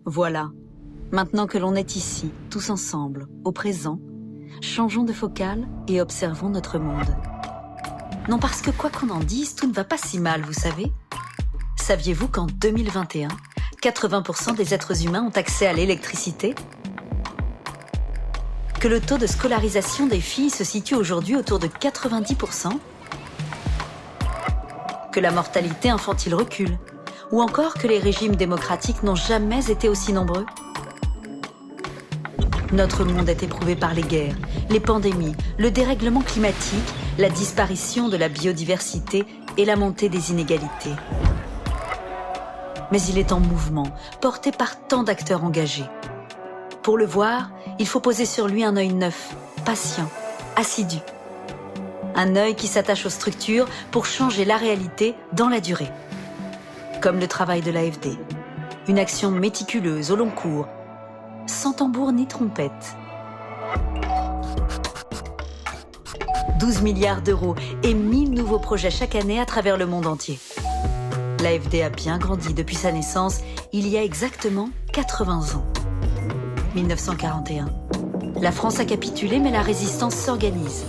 Voilà, maintenant que l'on est ici, tous ensemble, au présent, changeons de focale et observons notre monde. Non, parce que quoi qu'on en dise, tout ne va pas si mal, vous savez. Saviez-vous qu'en 2021, 80% des êtres humains ont accès à l'électricité ? Que le taux de scolarisation des filles se situe aujourd'hui autour de 90%? Que la mortalité infantile recule? Ou encore que les régimes démocratiques n'ont jamais été aussi nombreux? Notre monde est éprouvé par les guerres, les pandémies, le dérèglement climatique, la disparition de la biodiversité et la montée des inégalités. Mais il est en mouvement, porté par tant d'acteurs engagés. Pour le voir, il faut poser sur lui un œil neuf, patient, assidu. Un œil qui s'attache aux structures pour changer la réalité dans la durée. Comme le travail de l'AFD. Une action méticuleuse au long cours, sans tambour ni trompette. 12 milliards d'euros et 1000 nouveaux projets chaque année à travers le monde entier. L'AFD a bien grandi depuis sa naissance, il y a exactement 80 ans. 1941. La France a capitulé, mais la résistance s'organise.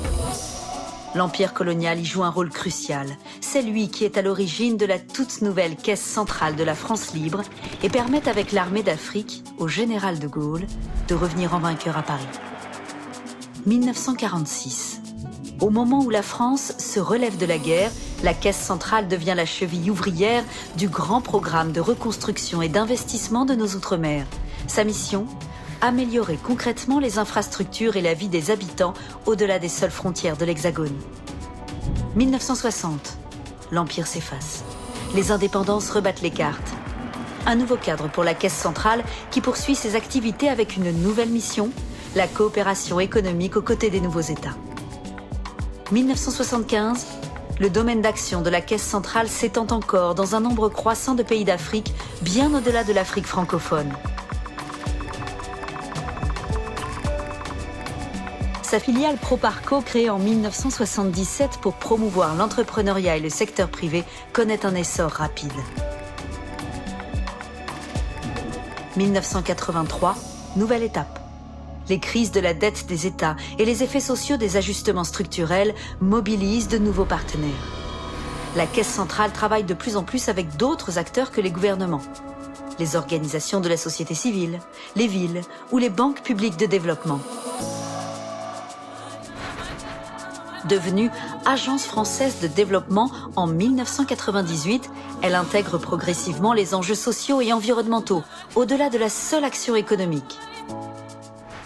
L'empire colonial y joue un rôle crucial. C'est lui qui est à l'origine de la toute nouvelle caisse centrale de la France libre et permet avec l'armée d'Afrique au général de Gaulle de revenir en vainqueur à Paris. 1946. Au moment où la France se relève de la guerre, la caisse centrale devient la cheville ouvrière du grand programme de reconstruction et d'investissement de nos outre-mer. Sa mission ? Améliorer concrètement les infrastructures et la vie des habitants au-delà des seules frontières de l'Hexagone. 1960, l'Empire s'efface. Les indépendances rebattent les cartes. Un nouveau cadre pour la Caisse centrale qui poursuit ses activités avec une nouvelle mission, la coopération économique aux côtés des nouveaux États. 1975, le domaine d'action de la Caisse centrale s'étend encore dans un nombre croissant de pays d'Afrique, bien au-delà de l'Afrique francophone. Sa filiale Proparco, créée en 1977 pour promouvoir l'entrepreneuriat et le secteur privé, connaît un essor rapide. 1983, nouvelle étape. Les crises de la dette des États et les effets sociaux des ajustements structurels mobilisent de nouveaux partenaires. La Caisse centrale travaille de plus en plus avec d'autres acteurs que les gouvernements. Les organisations de la société civile, les villes ou les banques publiques de développement. Devenue Agence française de développement en 1998, elle intègre progressivement les enjeux sociaux et environnementaux, au-delà de la seule action économique.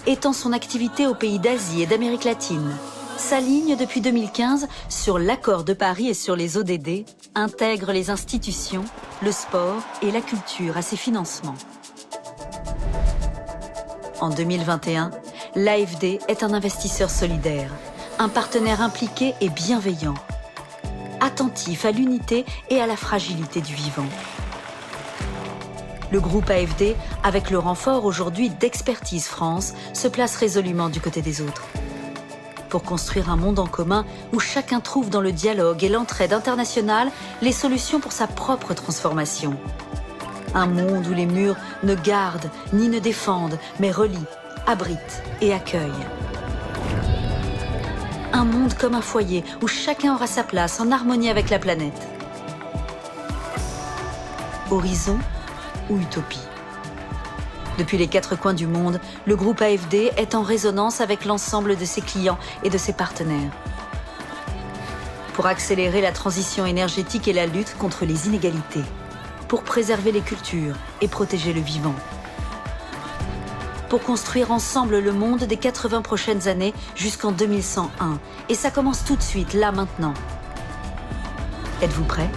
Étend son activité aux pays d'Asie et d'Amérique latine, s'aligne depuis 2015 sur l'accord de Paris et sur les ODD, intègre les institutions, le sport et la culture à ses financements. En 2021, l'AFD est un investisseur solidaire, un partenaire impliqué et bienveillant, attentif à l'unité et à la fragilité du vivant. Le groupe AFD, avec le renfort aujourd'hui d'Expertise France, se place résolument du côté des autres. Pour construire un monde en commun où chacun trouve dans le dialogue et l'entraide internationale les solutions pour sa propre transformation. Un monde où les murs ne gardent ni ne défendent, mais relient, abritent et accueillent. Un monde comme un foyer où chacun aura sa place en harmonie avec la planète. Horizon ou utopie. Depuis les 4 coins du monde, le groupe AFD est en résonance avec l'ensemble de ses clients et de ses partenaires. Pour accélérer la transition énergétique et la lutte contre les inégalités. Pour préserver les cultures et protéger le vivant. Pour construire ensemble le monde des 80 prochaines années jusqu'en 2101. Et ça commence tout de suite, là, maintenant. Êtes-vous prêts ?